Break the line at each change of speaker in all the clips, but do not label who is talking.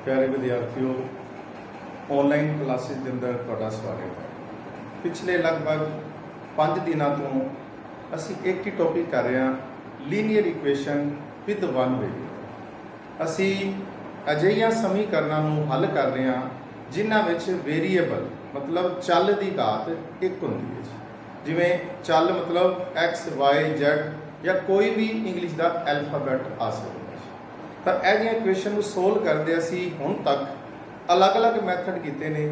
प्यारे विद्यार्थियों, online classes के अंदर तुहाडा स्वागत है। पिछले लगभग 5 दिनों तो असी एक ही टॉपिक कर रहे हैं, linear equation with one variable. असी अजिहियां समीकरणों को हल कर रहे हैं जिन्हां विच वेरीएबल मतलब चल की घात एक होंदी है। जिवें चल मतलब एक्स वाई जैड या कोई भी इंग्लिश का एल्फाबैट आ सकता है। तो यह इक्वेशन को सोल्व करते असी हुण तक अलग अलग मैथड किए ने।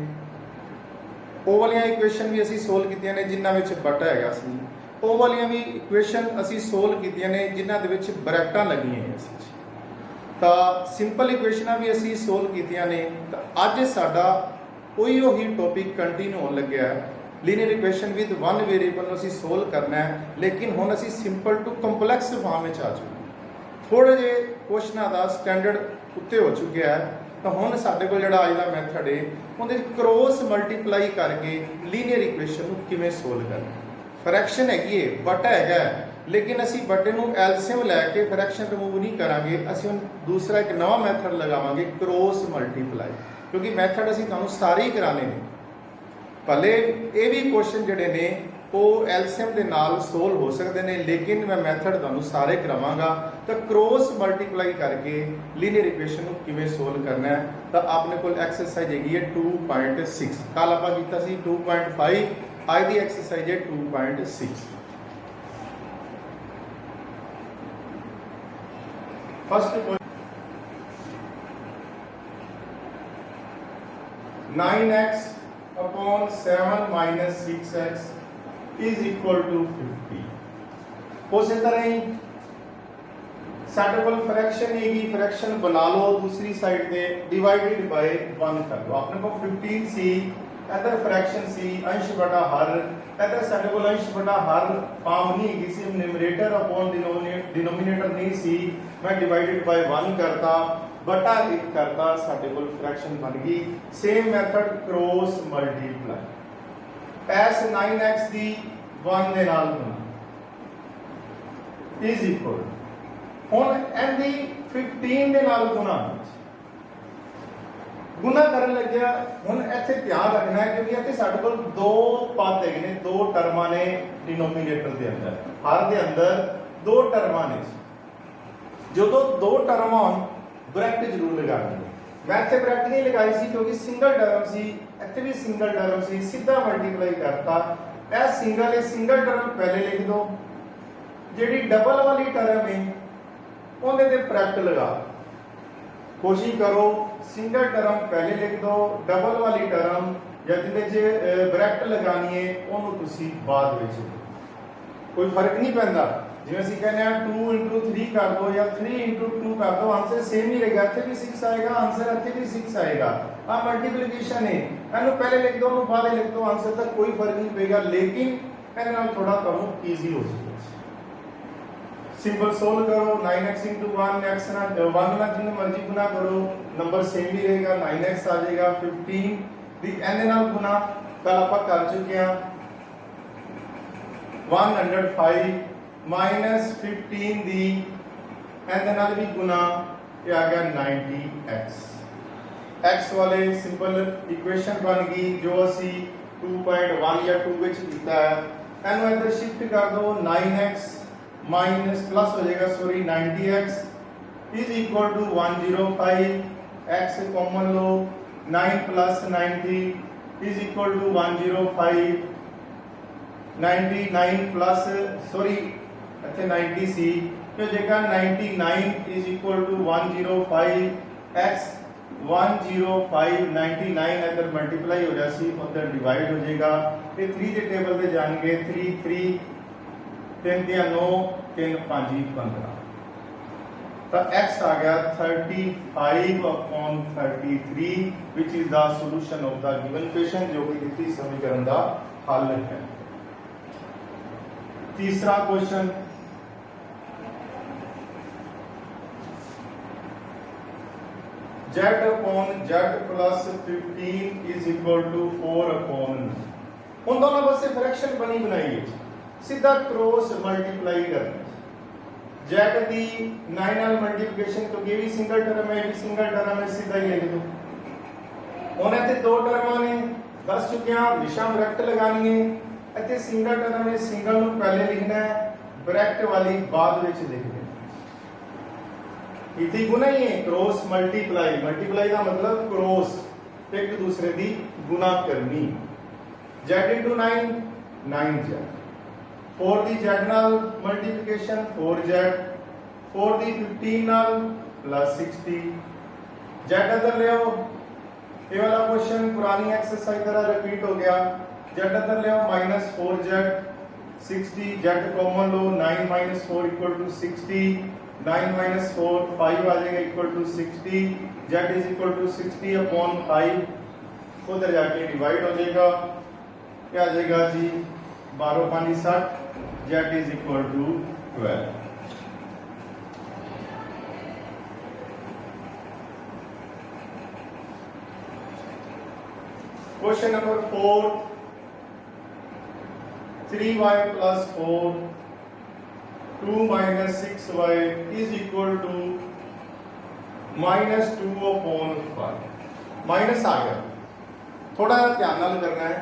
वो वाली इक्वेशन भी असी सोल्व कीतियां ने जिन्हां विच बटा हैगा सी। वो वाली भी इक्वेशन असी सोल्व कीतियां ने जिन्हां दे विच ब्रैकटां लगियां होईयां सी। तो सिंपल इक्वेशनां भी असी सोल्व कीतियां ने। तो अज साडा कोई ही टॉपिक कंटिन्यू होने लग्या है। Linear equation with one variable असी सोल्व करना है, लेकिन हुण असी सिंपल टू कंपलैक्स फॉर्म में आ चुके। थोड़े जे क्वेश्चनों का स्टैंडर्ड उत्ते हो चुका है। तो हुण साडे कोल जिहड़ा अज दा मैथड है उहदे क्रॉस मल्टीप्लाई करके लीनियर इक्वेशन को किवें सोल्व करना। फ्रैक्शन हैगी है, बटा हैगा, लेकिन असी बटे नूं एलसीएम लैके फ्रैक्शन रिमूव नहीं करांगे। असी हुण दूसरा एक नवा मैथड लगावांगे, क्रॉस मल्टीप्लाई, क्योंकि मैथड असी तुहानूं सारे ही कराने ने। भले ये भी क्वेश्चन जिहड़े ने वो एलसीएम के नाल सोल्व हो सकते हैं, लेकिन मैं मैथड तुहानूं सारे करावांगा। तो क्रॉस मल्टीप्लाई करके लीनियर इक्वेशन को किवें सोल्व करना है। तो अपने को एक्सरसाइज हैगी है 2.6। कल आपां कीता सी 2.5, अज दी एक्सरसाइज है 2.6। First 9x upon 7 minus 6x is equal to 50। उस तरह ही साडे कोल फ्रैक्शन हैगी, फ्रैक्शन बना लो, दूसरी साइड पे डिवाइडेड बाय 1 कर लो। अपने को 15 सी, इधर फ्रैक्शन सी, अंश बटा हर, इधर साडे कोल अंश बटा हर फॉर्म नहीं हैगी सी, न्यूमरेटर अपॉन डिनोमिनेटर नहीं सी। मैं डिवाइडेड बाय 1 करता, बटा 1 करता, साडे कोल फ्रैक्शन बन गई। Same method cross multiply. S 9x दी 1 दे नाल गुना इज इक्वल हुण एन दी 15 दे नाल गुना करन लग्या। हुण इत्थे ध्यान रखना है, क्योंकि इत्थे साडे कोल दो पद हैगे ने, दो टर्मां ने डिनोमिनेटर दे अंदर, हर दे अंदर दो टर्मां ने। जदों दो टर्मां ब्रैकेट जरूर लगानी है। मैं इत्थे ब्रैकेट नहीं लगाई सी क्योंकि सिंगल टर्म सी, इत्थे भी सिंगल टर्म सी, सीधा मल्टीप्लाई करता। यह सिंगल टर्म पहले लिख दो, जिहड़ी डबल वाली टर्म है उहदे ते ब्रैकेट लगा। कोशिश करो सिंगल टर्म पहले लिख दो, डबल वाली टर्म या जिहदे च ब्रैकेट लगानी है उहनूं तुसीं बाद विच। कोई फर्क नहीं पैंदा। जिवें असीं कहने 2 into 3 कर दो या 3 into 2 कर दो, आंसर सेम ही रहेगा। इत्थे भी 6 आएगा, आंसर इत्थे भी 6 आएगा। आ मल्टीप्लिकेशन है, इहनूं पहले लिख दो, उहनूं बाद लिख दो, आंसर तक कोई फर्क नहीं पेगा, लेकिन इहदे नाल थोड़ा तुहानूं ईजी हो जाएगा। सिंपल सोल्व करो, 9x into 1 x ना 1 ना जिन्हें मर्जी गुना करो, नंबर सेम ही रहेगा, 9x आ जाएगा। 15 दी n दे नाल गुना कल आपां कर चुके हैं। 105 माइनस 15 दी n दे नाल भी गुना, ये आ गया 90x। x वाले सिंपल इक्वेशन बन गई जो असी 2.1 या 2 विच कीता है। एनू इधर शिफ्ट कर दो, 9x माइनस प्लस हो जाएगा, sorry 90x is equal to 105। x common लो, 9 plus 90 is equal to 105। 99 plus sorry इत्थे 90 सी, तो जेगा 99 इज इक्वल टू 105। x 105 99 इधर मल्टीप्लाई हो जासी, उधर डिवाइड हो जाएगा। ये 3 के टेबल पे जाएंगे, 3 3 3 दिया 9 3 5 15। तो x आ गया 35 upon 33 which is the solution of the given equation, जो कि दित्ती समीकरण का हल है। तीसरा question, z upon z plus 15 is equal to 4 upon. हुण दोनों पासे फ्रैक्शन बनी बनाई है, सीधा क्रॉस मल्टीप्लाई करना। Z दी 9 ਨਾਲ ਮਲਟੀਪਲੀਕੇਸ਼ਨ ਕਿਉਂਕਿ ਇਹ ਵੀ ਸਿੰਗਲ ਟਰਮ ਹੈ, ਇਹ ਵੀ ਸਿੰਗਲ ਟਰਮ ਹੈ, ਸਿੱਧਾ ਹੀ ਲਿਖ ਦੋ। ਹੁਣ ਇੱਥੇ ਦੋ ਟਰਮਾਂ ਨੇ, ਦੱਸ ਚੁੱਕੇ ਹਾਂ ਵਿਸ਼ਾ ਬ੍ਰੈਕਟ ਲਗਾਣੀ ਹੈ। ਇੱਥੇ ਸਿੰਗਲ ਟਰਮ ਹੈ, ਸਿੰਗਲ ਨੂੰ ਪਹਿਲੇ ਲਿਖਣਾ ਹੈ, ਬ੍ਰੈਕਟ ਵਾਲੀ ਬਾਅਦ ਵਿੱਚ ਲਿਖਣੀ ਹੈ। इति गुना ही है, क्रॉस मल्टीप्लाई, मल्टीप्लाई का मतलब क्रॉस, एक दूसरे दी गुना करनी। z into 9 9z, 4 दी z नाल मल्टीप्लिकेशन 4z, 4 दी 15 नाल प्लस 60, z अंदर ले आओ, ये वाला क्वेश्चन पुरानी एक्सरसाइज तरह रिपीट हो गया। z अंदर ले आओ माइनस 4z 60, z कॉमन लो, 9 माइनस 4 इक्वल टू 60, 9 माइनस 4 5 आ जाएगा equal to 60, z is equal to 60 upon 5, उधर जाके डिवाइड हो जाएगा, क्या आ जाएगा जी 12 5 60, z is equal to 12। Question number 4, 3y plus 4 2 minus 6y is equal to minus 2 upon 5। Minus आ गया, थोड़ा ध्यान नाल करना है।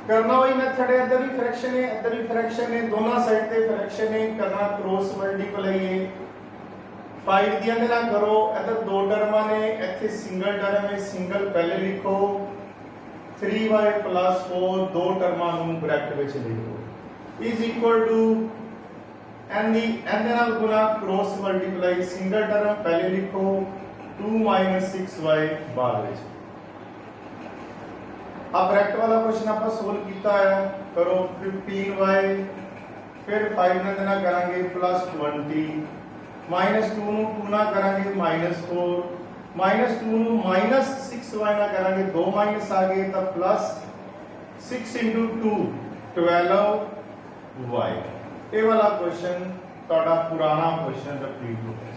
करना वही मेथड है, इधर भी फ्रैक्शन है, इधर भी फ्रैक्शन है, दोनों साइड पे फ्रैक्शन है, करना क्रॉस मल्टीप्लाई है। 5 दी अंदर ना करो, इधर दो टर्मां ने, इथे सिंगल टर्म है, सिंगल पहले लिखो, 3y plus 4 दो टर्मां नूं ब्रैकेट विच लिखो इज इक्वल टू एन दी एन दे नाल गुना क्रॉस मल्टीप्लाई, सिंगल टर्म पहले लिखो, 2 minus 6y बाद विच। अब ब्रैकेट वाला क्वेश्चन आपा सोल्व कीता है, करो 15y, फिर 5 ने देना करांगे प्लस 20, माइनस 2 ਨੂੰ 2 ਨਾਲ ਕਰਾਂਗੇ ਮਾਈਨਸ 4, माइनस 2 ਨੂੰ माइनस 6y ਨਾਲ ਕਰਾਂਗੇ, दो माइनस आ गए तो प्लस 6 into 2 12y। ये वाला क्वेश्चन ਤੁਹਾਡਾ पुराना क्वेश्चन रिपीट हो गया।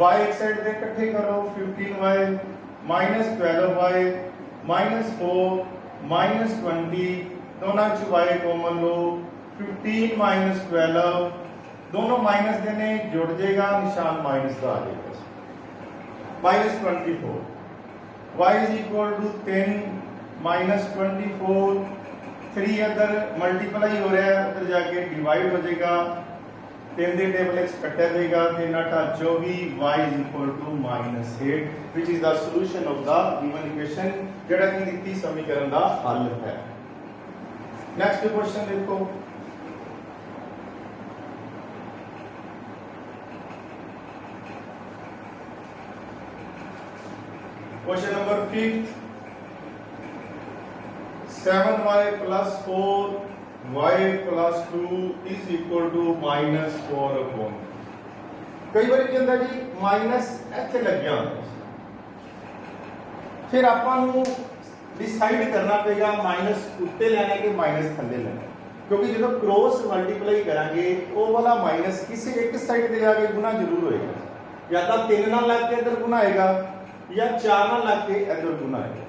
y एक साइड ਦੇ ਇਕੱਠੇ करो, 15y minus 12y minus 4 minus 20, दोनों च y कॉमन लो, 15 माइनस 12, दोनों माइनस देने जुड़ जाएगा, निशान माइनस का आ जाएगा, minus 24। y is equal to 10 minus 24, 3 अदर मल्टीप्लाई हो रहा है, उधर जाके डिवाइड हो जाएगा, 3 दे टेबल कटा जाएगा, 3 8 24, y is equal to minus 8, which is the solution of the given equation, जेड़ा कि दित्ती समीकरण दा हल है। नेक्स्ट क्वेश्चन देखो, question number 5, 7y plus 4y plus 2 is equal to minus 4 upon। कई बार क्या होता है जी माइनस ਇੱਥੇ ਲੱਗਿਆ ਹੁੰਦਾ, ਫਿਰ ਆਪਾਂ ਨੂੰ डिसाइड करना पेगा माइनस ਉੱਤੇ ਲੈਣਾ ਕਿ ਮਾਈਨਸ ਥੱਲੇ ਲੈਣਾ, क्योंकि ਜਦੋਂ क्रॉस मल्टीप्लाई करांगे वो वाला माइनस किसी एक साइड ਤੇ ਜਾ ਕੇ ਗੁਣਾ ਜ਼ਰੂਰ ਹੋਏਗਾ, या ਤਾਂ 3 ਨਾਲ ਲੱਗ ਕੇ ਇੱਧਰ ਗੁਣਾ ਆਏਗਾ या 4 ਨਾਲ ਲੱਗ ਕੇ ਇੱਧਰ ਗੁਣਾ ਆਏਗਾ।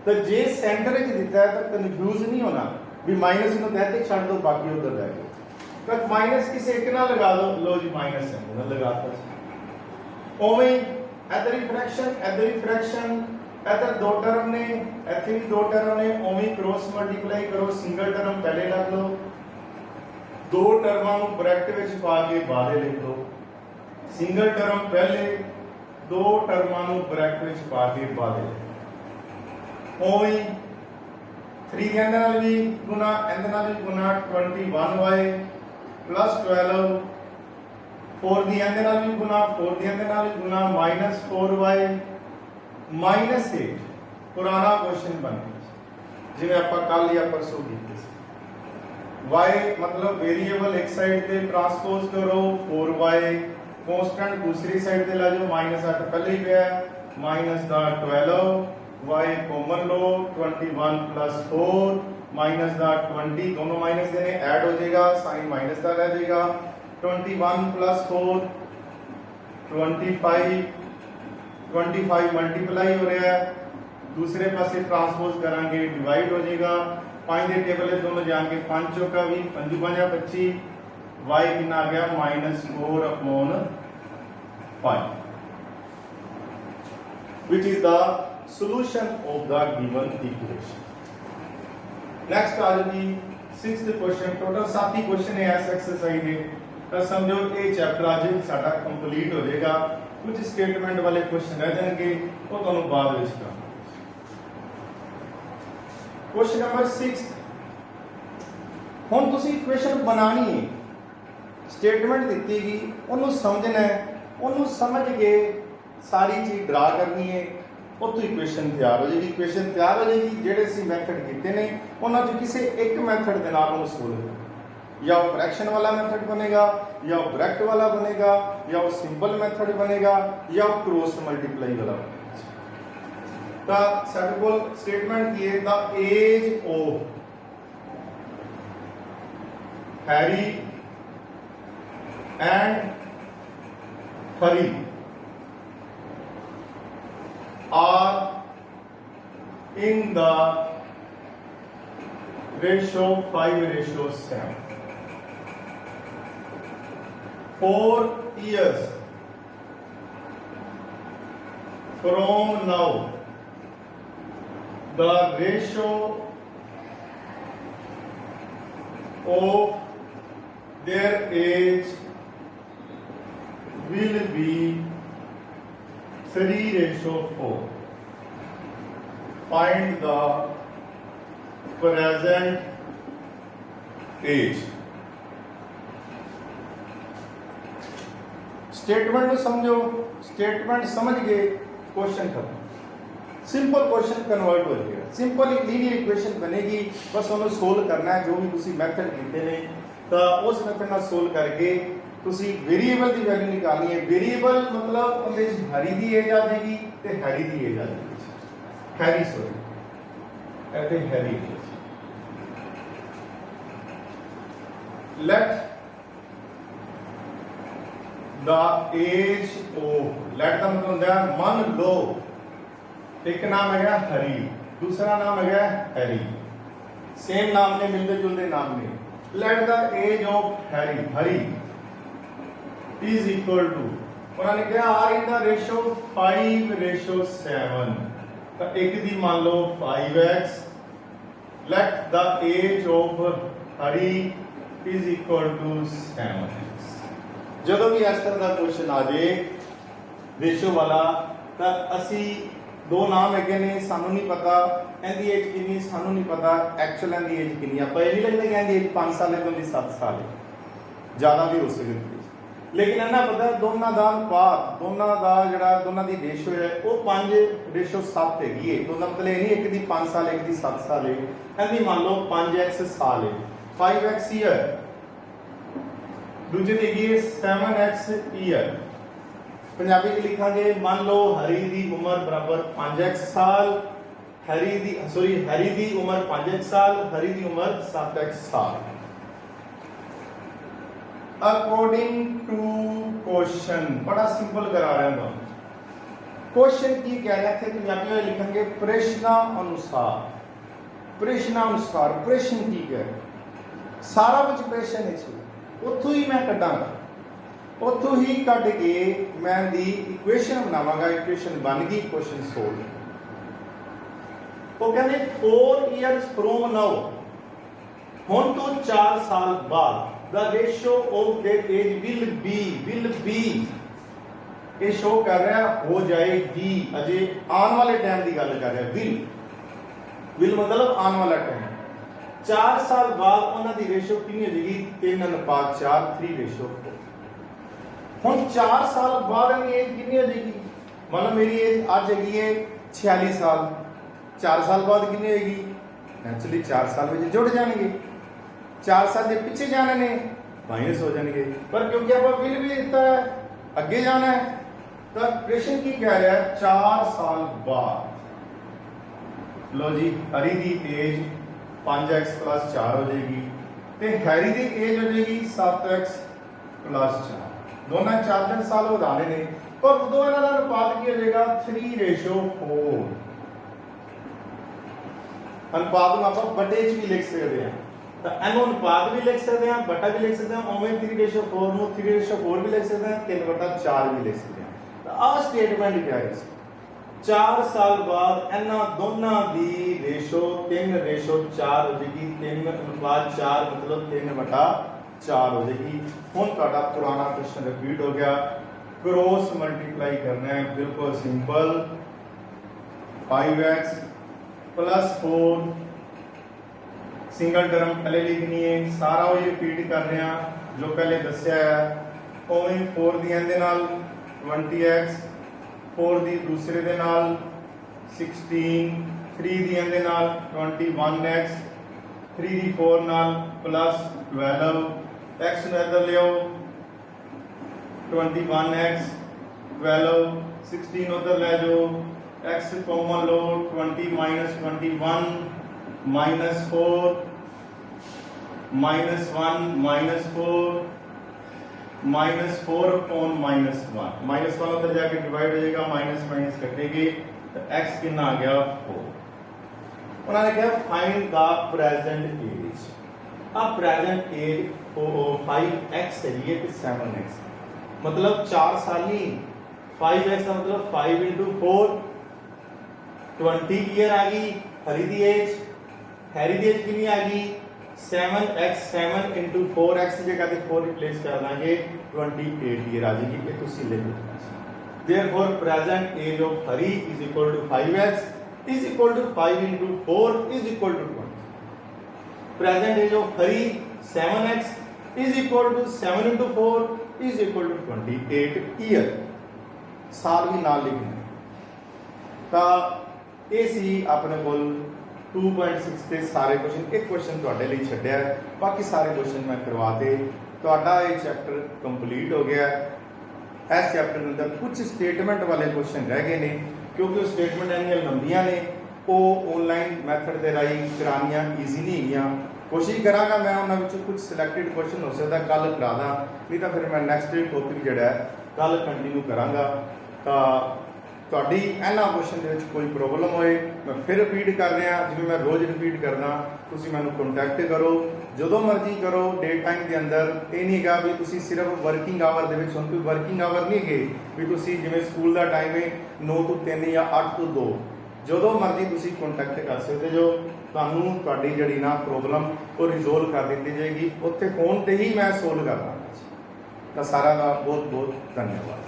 तो जे सेंटर ਵਿੱਚ ਦਿੱਤਾ ਹੈ ਤਾਂ ਕਨਫਿਊਜ਼ ਨਹੀਂ ਹੋਣਾ ਵੀ ਮਾਈਨਸ ਨੂੰ कहते ਛੱਡ ਦੋ ਬਾਕੀ ਉਧਰ ਲੈ ਕੇ, ਤਾਂ ਮਾਈਨਸ ਕਿਸੇ ਇੱਕ ਨਾਲ ਲਗਾ ਦੋ, लो जी माइनस है ना लगाता। ओवे इधर ही फ्रैक्शन इधर दो टर्म ने, ਇੱਥੇ ਵੀ दो टर्म ने, ओवे क्रॉस मल्टीप्लाई करो, सिंगल टर्म पहले रख लो, दो टर्मां ਨੂੰ ਬ੍ਰੈਕਟ ਵਿੱਚ ਪਾ ਕੇ ਬਾਹਰ ਲਿਖ ਦੋ, सिंगल टर्म पहले, दो टर्मां ਨੂੰ ਬ੍ਰੈਕਟ ਵਿੱਚ ਪਾ ਕੇ ਬਾਹਰ ਲਿਖ। ओवे 3 ਦੇ ਨਾਲ ਵੀ ਗੁਣਾ, ਇਹਦੇ ਨਾਲ ਵੀ ਗੁਣਾ, 21y plus 12, 4 ਦੀ ਇਹਦੇ ਨਾਲ ਵੀ ਗੁਣਾ, 4 ਦੀ ਇਹਦੇ ਨਾਲ ਵੀ ਗੁਣਾ, minus 4y minus 8। ਪੁਰਾਣਾ क्वेश्चन बन गया जिवें ਆਪਾਂ ਕੱਲ ਜਾਂ ਪਰਸੋਂ ਕੀਤੇ ਸੀ। y मतलब वेरिएबल एक साइड ਤੇ ट्रांसपोज करो, 4y कांस्टेंट दूसरी साइड ਤੇ ला जाओ, -8 पहले ही पिया, माइनस दा 12, y कॉमन लो, 21 plus 4 माइनस दा 20, दोनों माइनस देने ऐड हो जाएगा, साइन माइनस का रह जाएगा, 21 plus 4 25 मल्टीप्लाई हो रहा है, दूसरे पासे ट्रांसपोज करांगे डिवाइड हो जाएगा, 5 दे टेबल है दोनों जाके 5 चौका भी 5 5 25, y कितना आ गया -4/5, which is the solution of the given equation. Next आ जाएगी 6th क्वेश्चन। टोटल 7 ही क्वेश्चन है इस एक्सरसाइज के, तो समझो ये चैप्टर आज साडा कंप्लीट हो जाएगा। कुछ स्टेटमेंट वाले क्वेश्चन रह जाएंगे, वो तुहानू बाद विच करांगे। क्वेश्चन नंबर 6, हुण तुसीं इक्वेशन बनानी है, स्टेटमेंट दी गई, उन्होंने समझना है, उन्होंने समझ के सारी चीज ड्रा करनी है, उत्तों इक्वेशन तैयार हो जाएगी। इक्वेशन तैयार हो जाएगी, जेडे असीं मैथड कीते ने उन्हां चों किसी एक मैथड दे नाल उहनूं सोल्व करना, या वो फ्रैक्शन वाला मैथड बनेगा, या वो ब्रैकेट वाला बनेगा, या वो सिंपल मैथड बनेगा, या वो क्रॉस मल्टीप्लाई वाला बनेगा। तो साडे कोल स्टेटमेंट की है, the age of Harry and Hari are in the ratio 5:7. 4 years from now, the ratio of their age will be 3:4. Find the present age. Statement समझो, स्टेटमेंट समझ गए, क्वेश्चन खत्म। सिंपल क्वेश्चन कन्वर्ट हो जाएगा, simple एक linear equation बनेगी, बस उन्हें सोल्व करना है। जो भी तुसी मैथड कीते ने, तो उस मैथड नाल सोल्व करके तुसी वेरिएबल की वैल्यू निकालनी है। वेरिएबल मतलब उहदे विच हरी दी एज आ जाएगी ते हैरी दी एज आ जाएगी। हैरी सॉरी एते Harry age. Let the age of, let का मतलब होता है मान लो, एक नाम है हरी, दूसरा नाम है हैरी, सेम नाम ने, मिलते जुलते नाम ने। Let the age of Harry, Hari is equal to, उन्होंने कहा आर इन द रेशो 5:7, तो एक दी मान लो 5x, let the age of Hari is equal to 7x। जदों भी इस तरह का क्वेश्चन आ जाए रेशो वाला, तो असी दो नाम है ने, सानू नहीं पता इनकी एज कितनी, सानू नहीं पता एक्चुअल इनकी एज कितनी। आप ये नहीं लगता कि इनकी एज 5 साल है तो 7 साल है, ज़्यादा भी हो सकती है, लेकिन इन्ना पता दोनों का अनुपात, दोनों का जिहड़ा दोनों की रेशो है वो 5:7 हैगी है। तो मतलब ये नहीं एक दी 5 साल एक दी 7 साल है, इनकी मान लो 5x साल है, 5x ईयर, दूजे दी 7x ईयर। पंजाबी में लिखांगे, मान लो हरी दी उम्र बराबर 5x साल, हरी दी उम्र 5x साल, हरी दी उम्र 7x साल। अकॉर्डिंग टू क्वेश्चन, बड़ा सिंपल करा रहे हैं। क्वेश्चन की कह रहे थे, पंजाबी में लिखेंगे प्रश्नानुसार। प्रश्नानुसार प्रश्न की कह रहे, सारा कुछ प्रश्न है, उतों ही मैं कटांगा, उतों ही कट के मैं दी इक्वेशन बनावांगा। इक्वेशन बन गई, क्वेश्चन सोल्व। तो कहते 4 years from now, हुण तो 4 साल बाद, the ratio of their age will be ये शो कर रहा है हो जाएगी, अजे आने वाले टाइम की गल कर रहा है। will मतलब आने वाला टाइम। 4 साल बाद उन्हां दी रेशो कितनी हो जाएगी? 3:4, 3:4। हुण 4 साल बाद मेरी एज कितनी हो जाएगी? मतलब मेरी एज आज हैगी है 46 साल, 4 साल बाद कितनी होगी? नेचुरली 4 साल में जुड़ जाएंगे, 4 साल के पीछे जाने ने माइनस हो जाएंगे, पर क्योंकि आप विल भी दिता है अगे जाना है, तो क्वेश्चन की कह रहा है 4 साल बाद। लो जी, हरी दी एज 5x + 4 हो जाएगी, ते हैरी दी एज हो जाएगी 7x + 4। दोनों 4 साल बढ़ाने ने, और उदों इन्हां दा अनुपात की हो जाएगा 3:4। अनुपात में आप बड़े च भी लिख सकते हैं,
ਤਾਂ ਇਹਨੂੰ ਅਨੁਪਾਤ ਵੀ ਲਿਖ ਸਕਦੇ ਹਾਂ, ਬਟਾ ਵੀ ਲਿਖ ਸਕਦੇ ਹਾਂ, ਉਵੇਂ 3:4 ਨੂੰ 3:4 ਵੀ ਲਿਖ ਸਕਦੇ ਹਾਂ, 3/4 ਵੀ ਲਿਖ ਸਕਦੇ ਹਾਂ। ਤਾਂ ਆਹ ਸਟੇਟਮੈਂਟ ਕਿਹਾ ਹੈ 4 ਸਾਲ ਬਾਅਦ ਇਹਨਾਂ ਦੋਨਾਂ ਦੀ ਰੇਸ਼ੋ 3:4 ਹੋ ਜਾਏਗੀ। 3:4 ਮਤਲਬ 3/4 ਹੋ ਜਾਏਗੀ। ਹੁਣ ਤੁਹਾਡਾ ਪੁਰਾਣਾ ਕੁਐਸਚਨ ਰਿਪੀਟ ਹੋ ਗਿਆ। क्रॉस मल्टीप्लाई करना है, बिल्कुल simple. 5x plus 4 single term पहले लिखनी है, सारा वही रिपीट कर रहे हैं जो पहले दसिया है। उवें 4 दी एंदे नाल 20x, 4 दी दूसरे दे नाल 16, 3 दी एंदे नाल 21x, 3 दी 4 नाल प्लस 12, x नूं इधर ले आओ 21x, 12, 16 उधर ले जाओ, x कॉमन लो 20 minus 21 minus 4 minus 1 minus 4 minus 4 upon minus 1, minus 1 उधर जाके डिवाइड हो जाएगा, माइनस माइनस कटेगी तो x कितना आ गया 4। उन्होंने कहा फाइंड द प्रेजेंट एज। अब प्रेजेंट एज 5x है ये 7x, मतलब 4 साल ही 5x का मतलब 5 into 4 20 ईयर आ गई। हरी दी एज कितनी आ गई 7x, 7 into 4x की जगह 4 रिप्लेस कर देंगे 28 ईयर आ जाएगी। ये तुसी लिख लो। Therefore present age of Hari is equal to 5x is equal to 5 into 4 is equal to 20. Present age of Hari 7x is equal to 7 into 4 is equal to 28 year. साल भी नाल लिखना तो ये सी अपने कोल 2.6 के सारे क्वेश्चन। एक क्वेश्चन तुहाडे लई छड्डिया, बाकी सारे क्वेश्चन मैं करवाते। तुहाडा ये चैप्टर कंप्लीट हो गया। इस चैप्टर के अंदर कुछ स्टेटमेंट वाले क्वेश्चन रह गए ने, क्योंकि स्टेटमेंट इन्नियां लंबियां ने, वो ऑनलाइन मैथड के राही करानियां ईजी नहीं हैगियां। कोशिश करांगा मैं उन्होंने कुछ सिलेक्टेड क्वेश्चन हो सकता कल करा दा, नहीं तो फिर मैं नैक्सट टॉपिक जोड़ा है कल कंटिन्यू करांगा। तो तुहाडी इन्हां क्वेश्चन दे विच कोई प्रॉब्लम होए मैं फिर रिपीट कर रहा, जिवें मैं रोज़ रिपीट करना, तुसीं मैनूं कॉन्टैक्ट करो जदों मर्जी करो डे टाइम के अंदर। ये नहीं हैगा भी तुसीं सिर्फ वर्किंग आवर दे विच, हुण कोई वर्किंग आवर नहीं है भी तुसीं जिवें स्कूल का टाइम है 9 to 3 या 8 to 2, ਜਦੋਂ ਮਰਜ਼ੀ ਤੁਸੀਂ ਕੰਟੈਕਟ ਕਰ ਸਕਦੇ ਜੋ। ਤੁਹਾਨੂੰ ਤੁਹਾਡੀ ਜਿਹੜੀ ਨਾ ਪ੍ਰੋਬਲਮ ਉਹ ਰਿਜ਼ੋਲਵ ਕਰ ਦਿੱਤੀ ਜਾਏਗੀ, ਉੱਥੇ ਫੋਨ ਤੇ ਹੀ ਮੈਂ ਸੋਲਵ ਕਰਦਾ। ਤਾਂ ਸਾਰਿਆਂ ਦਾ ਬਹੁਤ ਬਹੁਤ ਧੰਨਵਾਦ।